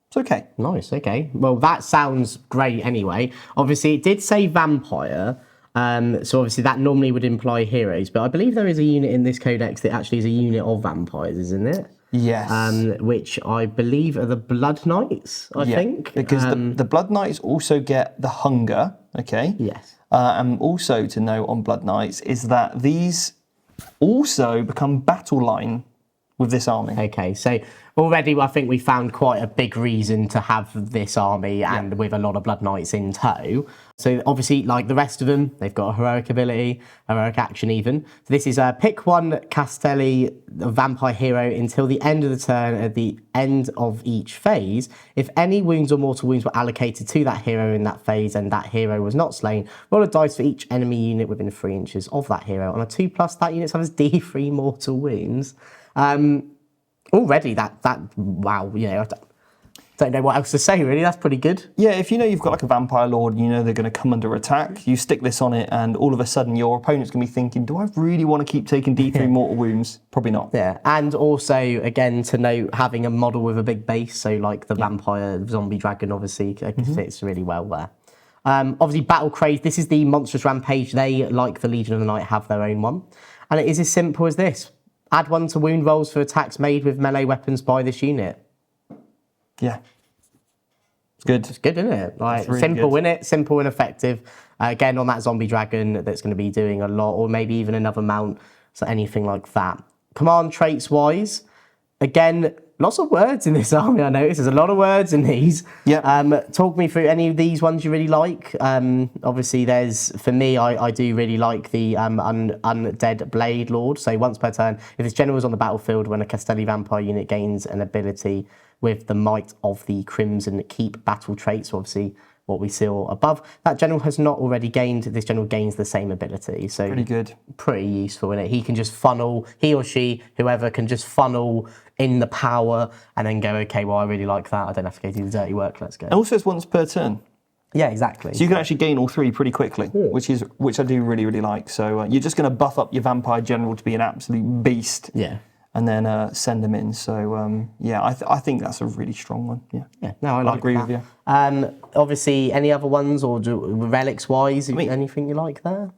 It's okay. Nice, okay. Well, that sounds great anyway. Obviously, it did say vampire, so obviously that normally would imply heroes, but I believe there is a unit in this codex that actually is a unit of vampires, isn't it? Yes. Which I believe are the Blood Knights, I think. Because the Blood Knights also get the hunger, okay? Yes. And also to know on Blood Knights is that these also become battle line with this army. Okay, so already I think we found quite a big reason to have this army and with a lot of Blood Knights in tow. So obviously, like the rest of them, they've got a heroic ability, heroic action even. So this is pick 1 Kastelai vampire hero until the end of the turn at the end of each phase. If any wounds or mortal wounds were allocated to that hero in that phase and that hero was not slain, roll a dice for each enemy unit within 3 inches of that hero. On a 2+, that unit suffers D3 mortal wounds. Already that wow, I don't know what else to say really. That's pretty good. Yeah, if you know you've got like a vampire lord and you know they're going to come under attack, you stick this on it and all of a sudden your opponent's going to be thinking, do I really want to keep taking D3 mortal wounds? Probably not. Yeah, and also again to note having a model with a big base, so like the vampire zombie dragon obviously fits really well there. Obviously battle craze, this is the monstrous rampage. They, like the Legion of the Night, have their own one, and it is as simple as this. Add 1 to wound rolls for attacks made with melee weapons by this unit. Yeah. It's good. It's good, isn't it? Like really simple, good. innit? Simple and effective. Again, on that zombie dragon that's going to be doing a lot, or maybe even another mount, so anything like that. Command traits wise, again, Lots of words in this army, I noticed. There's a lot of words in these. Yeah. Talk me through any of these ones you really like. Obviously, for me, I do really like the Undead Blade Lord. So once per turn, if this general is on the battlefield, when a Kastelai Vampire unit gains an ability with the might of the Crimson Keep battle traits, so obviously what we saw above, that general has not already gained, this general gains the same ability. So pretty good. Pretty useful in it. He can just funnel, he or she, whoever, can just funnel in the power and then go, okay, well, I really like that. I don't have to go do the dirty work. Let's go. And also it's once per turn. Yeah, exactly. So you can actually gain all 3 pretty quickly, which I do really, really like. So you're just going to buff up your Vampire General to be an absolute beast. Yeah. And then send them in. So yeah, I think that's a really strong one. Yeah. Yeah. No, I agree with you. Obviously, any other ones or relics wise, anything you like there?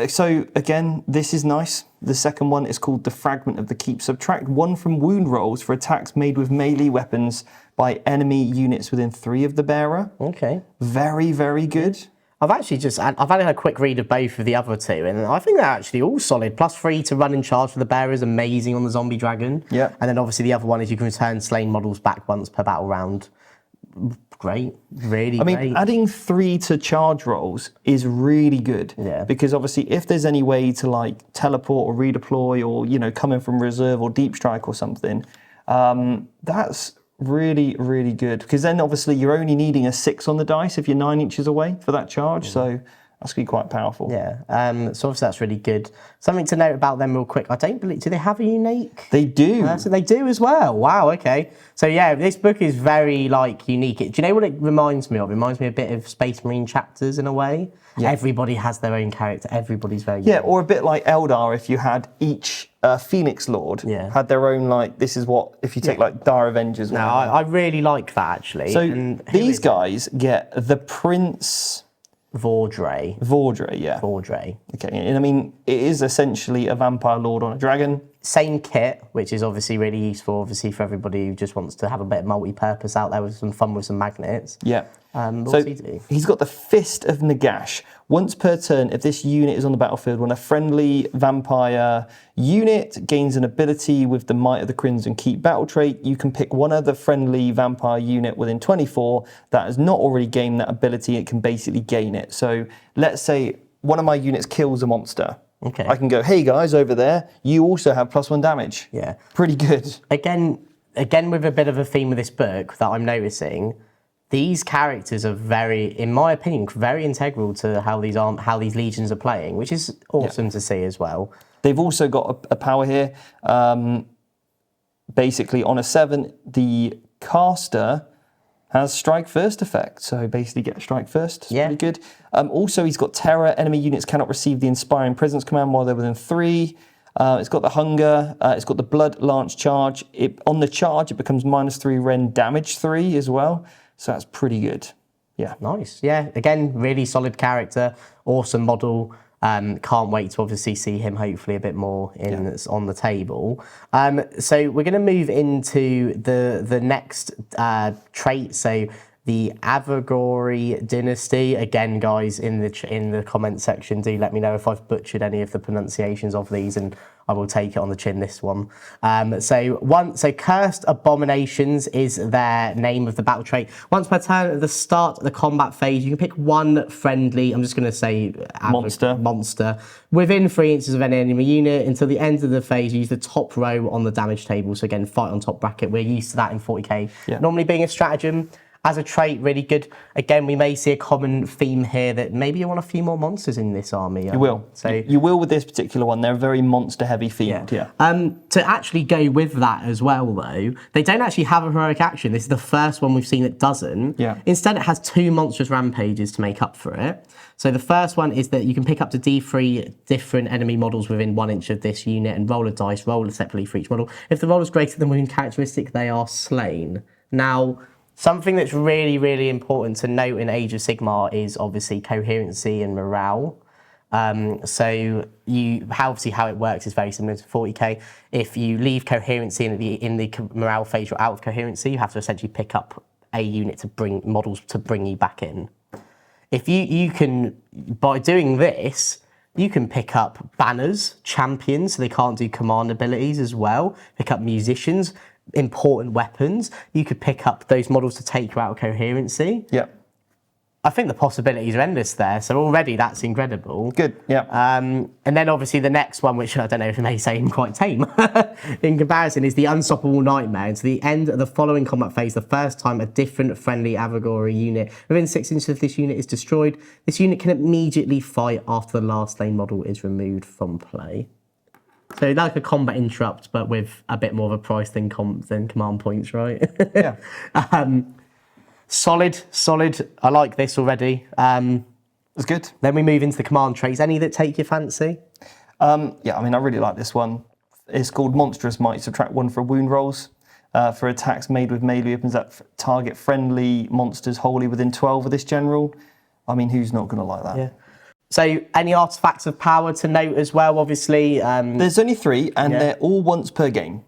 So again, this is nice. The second one is called the Fragment of the Keep. Subtract 1 from wound rolls for attacks made with melee weapons by enemy units within 3 of the bearer. Okay. Very, very good. I've had a quick read of both of the other 2, and I think they're actually all solid. +3 to run in charge for the bearer is amazing on the zombie dragon. Yeah. And then obviously the other one is you can return slain models back once per battle round. Great, really great. I mean, adding 3 to charge rolls is really good. Yeah. Because obviously if there's any way to like teleport or redeploy or, come in from reserve or deep strike or something, that's really, really good. Because then obviously you're only needing a 6 on the dice if you're 9 inches away for that charge. So that's going to be quite powerful. Yeah, so obviously that's really good. Something to note about them real quick. I don't believe, do they have a unique? They do. So they do as well. Wow, okay. So yeah, this book is very unique. Do you know what it reminds me of? It reminds me a bit of Space Marine chapters in a way. Yeah. Everybody has their own character. Everybody's very unique. Yeah, or a bit like Eldar if you had each Phoenix Lord had their own this is what, if you take Dire Avengers. No, I really like that actually. So these guys get the Prince... Vordre, yeah. Vordre. Okay, and I mean, it is essentially a vampire lord on a dragon. Same kit, which is obviously really useful, obviously, for everybody who just wants to have a bit of multi-purpose out there with some fun with some magnets. Yeah. So he's got the Fist of Nagash. Once per turn, if this unit is on the battlefield, when a friendly vampire unit gains an ability with the Might of the Crimson Keep battle trait, you can pick one other friendly vampire unit within 24 that has not already gained that ability. It can basically gain it. So let's say one of my units kills a monster. Okay. I can go, hey guys, over there, you also have +1 damage. Yeah. Pretty good. Again, with a bit of a theme of this book that I'm noticing, these characters are very, in my opinion, very integral to how these legions are playing, which is awesome to see as well. They've also got a power here. Basically, on a 7, the caster has strike first effect, so basically get strike first. It's pretty good. Also, he's got terror. Enemy units cannot receive the inspiring presence command while they're within 3. It's got the hunger. It's got the blood lance charge. On the charge, it becomes -3 Ren damage 3 as well. So that's pretty good. Yeah. Nice. Yeah. Again, really solid character. Awesome model. Can't wait to obviously see him hopefully a bit more on the table. So we're going to move into the next trait. So the Avengorii Dynasty. Again, guys, in the comment section, do let me know if I've butchered any of the pronunciations of these, and I will take it on the chin, this one. So Cursed Abominations is their name of the battle trait. Once per turn at the start of the combat phase, you can pick one friendly, I'm just going to say monster, within 3 inches of any enemy unit. Until the end of the phase, use the top row on the damage table. So again, fight on top bracket. We're used to that in 40k. Yeah. Normally being a stratagem. As a trait, really good. Again, we may see a common theme here that maybe you want a few more monsters in this army. You will. So you will with this particular one. They're very monster-heavy themed. Yeah. To actually go with that as well, though, they don't actually have a heroic action. This is the first one we've seen that doesn't. Yeah. Instead, it has 2 monstrous rampages to make up for it. So the first one is that you can pick up to D3 different enemy models within 1 inch of this unit and roll a dice, roll it separately for each model. If the roll is greater than wound characteristic, they are slain. Now, something that's really, really important to note in Age of Sigmar is obviously coherency and morale. So how it works is very similar to 40k. If you leave coherency in the morale phase, you're out of coherency. You have to essentially pick up a unit to bring models to bring you back in. If you can, by doing this, you can pick up banners, champions, so they can't do command abilities as well. Pick up musicians. important weapons, you could pick up those models to take you out of coherency. Yeah. I think the possibilities are endless there. So already that's incredible. Good, yeah. And then obviously the next one, which I don't know if it may seem quite tame in comparison, is the Unstoppable Nightmare. And to the end of the following combat phase, the first time a different friendly Avengorii unit within 6 inches of this unit is destroyed, this unit can immediately fight after the last lane model is removed from play. So like a combat interrupt, but with a bit more of a price than command points, right? Yeah. Solid. I like this already. It's good. Then we move into the command traits. Any that take your fancy? Yeah, I mean, I really like this one. It's called Monstrous Might. Subtract 1 for wound rolls. For attacks made with melee weapons that target friendly monsters wholly within 12 of this general. I mean, who's not going to like that? Yeah. So any artifacts of power to note as well, obviously? There's only 3, and they're all once per game.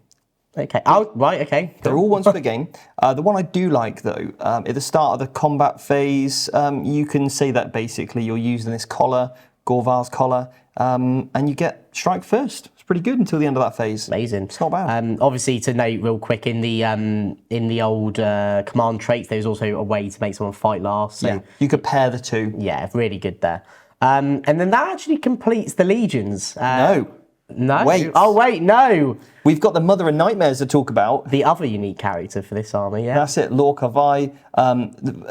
Okay. Oh, right, okay. Cool. They're all once per game. The one I do like, though, at the start of the combat phase, you can say that basically you're using this collar, Gorvar's collar, and you get strike first. It's pretty good until the end of that phase. Amazing. It's not bad. Obviously, to note real quick, in the old command traits, there's also a way to make someone fight last. So, yeah, you could pair the 2. Yeah, really good there. And then that actually completes the legions. No. Wait. Oh, wait, no. We've got the Mother of Nightmares to talk about. The other unique character for this army, yeah. That's it, Lorca Vi.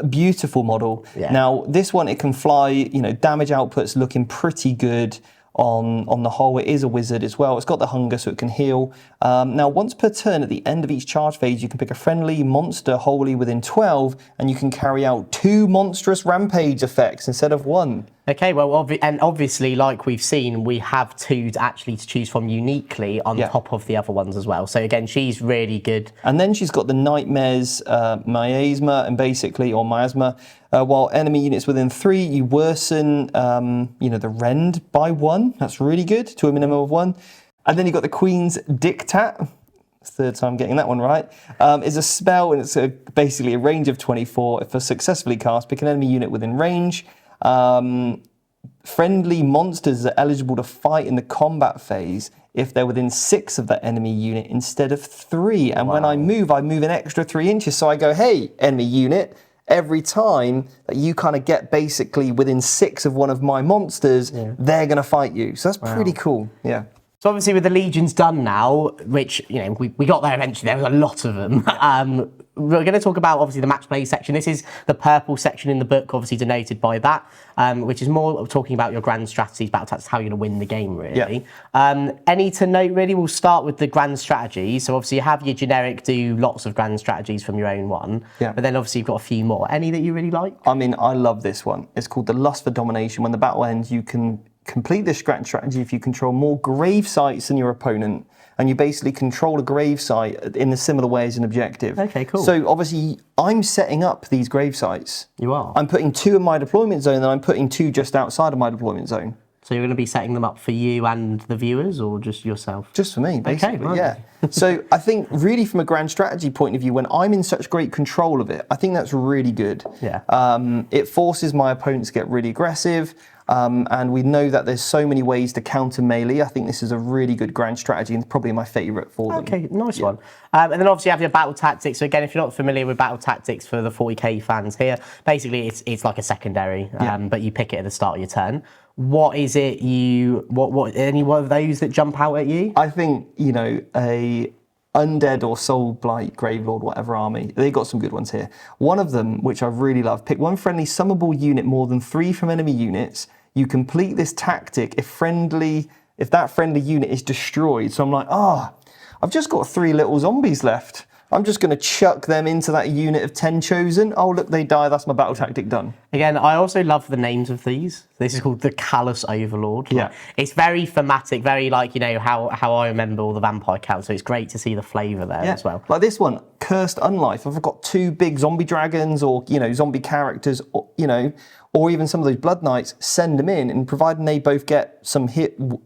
Beautiful model. Yeah. Now, this one, it can fly, damage output's looking pretty good on the whole. It is a wizard as well. It's got the hunger, so it can heal. Now, once per turn, at the end of each charge phase, you can pick a friendly monster wholly within 12, and you can carry out 2 monstrous rampage effects instead of 1. Okay, well, obviously, like we've seen, we have 2 to choose from uniquely on top of the other ones as well. So again, she's really good. And then she's got the Nightmares Miasma, and basically, or Miasma, while enemy units within 3, you worsen, the rend by 1. That's really good, to a minimum of 1. And then you've got the Queen's Diktat. Third time getting that one right. Is a spell, and it's basically a range of 24. If successfully cast, pick an enemy unit within range. Friendly monsters are eligible to fight in the combat phase if they're within 6 of that enemy unit instead of 3. And when I move an extra 3 inches. So I go, hey, enemy unit, every time that you kind of get basically within 6 of one of my monsters, they're going to fight you. So that's pretty cool. Yeah. So obviously with the legions done now, which, we got there eventually, there was a lot of them. We're going to talk about, obviously, the match play section. This is the purple section in the book, obviously denoted by that, which is more talking about your grand strategies, battle tactics, how you're going to win the game, really. Yeah. Any to note, really? We'll start with the grand strategies. So obviously you have your generic, do lots of grand strategies from your own one. Yeah. But then obviously you've got a few more. Any that you really like? I mean, I love this one. It's called the Lust for Domination. When the battle ends, you can complete this strategy if you control more grave sites than your opponent, and you basically control a grave site in a similar way as an objective. Okay, cool. So obviously, I'm setting up these grave sites. You are? I'm putting 2 in my deployment zone, and I'm putting 2 just outside of my deployment zone. So you're going to be setting them up for you and the viewers, or just yourself? Just for me, basically, okay, right. Yeah. So I think really from a grand strategy point of view, when I'm in such great control of it, I think that's really good. Yeah. It forces my opponents to get really aggressive. And we know that there's so many ways to counter melee. I think this is a really good grand strategy and probably my favourite for them. Okay, nice one. And then obviously you have your battle tactics. So again, if you're not familiar with battle tactics for the 40k fans here, basically it's like a secondary, but you pick it at the start of your turn. What is it what any one of those that jump out at you? I think, a Undead or Soulblight Gravelord, whatever army, they got some good ones here. One of them, which I really love, pick 1 friendly summonable unit more than 3 from enemy units. You complete this tactic if that friendly unit is destroyed. So I'm like, I've just got 3 little zombies left. I'm just going to chuck them into that unit of 10 chosen. Oh, look, they die. That's my battle tactic done. Again, I also love the names of these. This is called the Callous Overlord. Yeah. It's very thematic, very like, how I remember all the vampire counts. So it's great to see the flavour there as well. Like this one, Cursed Unlife. I've got 2 big zombie dragons or, zombie characters, or even some of those Blood Knights, send them in, and providing they both get some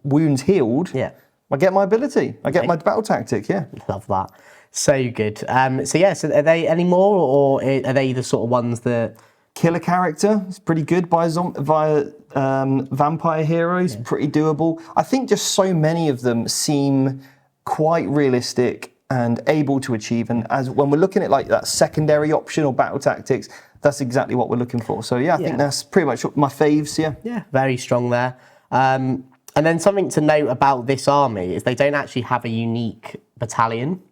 wounds healed, I get my ability. I get my battle tactic, Love that. So good. So are they any more, or are they the sort of ones that... Killer character is pretty good via vampire heroes, pretty doable. I think just so many of them seem quite realistic and able to achieve. And as when we're looking at like that secondary option or battle tactics, that's exactly what we're looking for. So yeah, I think that's pretty much my faves. Yeah, very strong there. And then something to note about this army is they don't actually have a unique battalion.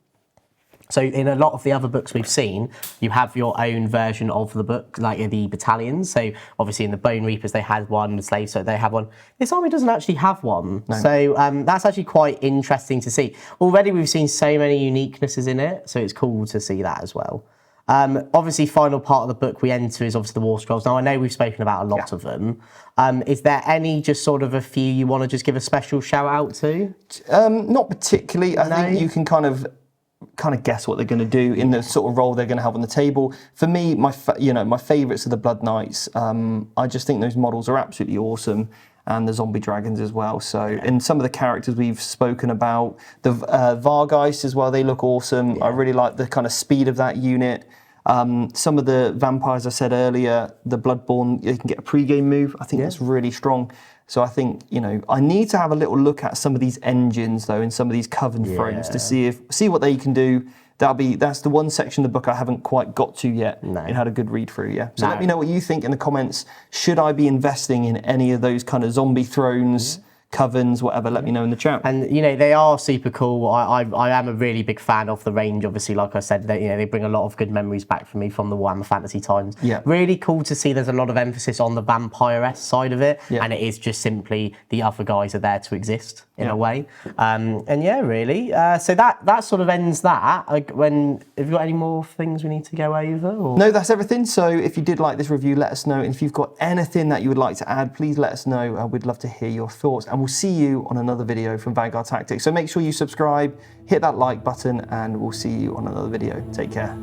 So in a lot of the other books we've seen, you have your own version of the book, like the battalions. So obviously in the Bone Reapers they had one, the Slaves so they have one. This army doesn't actually have one. No. So that's actually quite interesting to see. Already we've seen so many uniquenesses in it, so it's cool to see that as well. Obviously, final part of the book we enter is obviously the Warscrolls. Now I know we've spoken about a lot of them. Is there any just sort of a few you want to just give a special shout out to? Not particularly. I think you can kind of guess what they're going to do in the sort of role they're going to have on the table. For me, my favourites are the Blood Knights. I just think those models are absolutely awesome, and the Zombie Dragons as well. So, and some of the characters we've spoken about, the Vargeist as well, they look awesome. I really like the kind of speed of that unit. Some of the vampires I said earlier, the Bloodborne, you can get a pre-game move. I think that's really strong. So I think, I need to have a little look at some of these engines though, in some of these Coven thrones to see what they can do. That's the one section of the book I haven't quite got to yet. It had a good read through, So let me know what you think in the comments. Should I be investing in any of those kind of zombie thrones, Covens, whatever, let me know in the chat. And they are super cool. I am a really big fan of the range. Obviously, like I said, they bring a lot of good memories back for me from the Warhammer Fantasy times. Really cool to see there's a lot of emphasis on the vampire-esque side of it, and it is just simply the other guys are there to exist in a way. And really, so that sort of ends that. Have you got any more things we need to go over? Or? No, that's everything. So if you did like this review, let us know. And if you've got anything that you would like to add, please let us know. We'd love to hear your thoughts. And we'll see you on another video from Vanguard Tactics. So make sure you subscribe, hit that like button, and we'll see you on another video. Take care.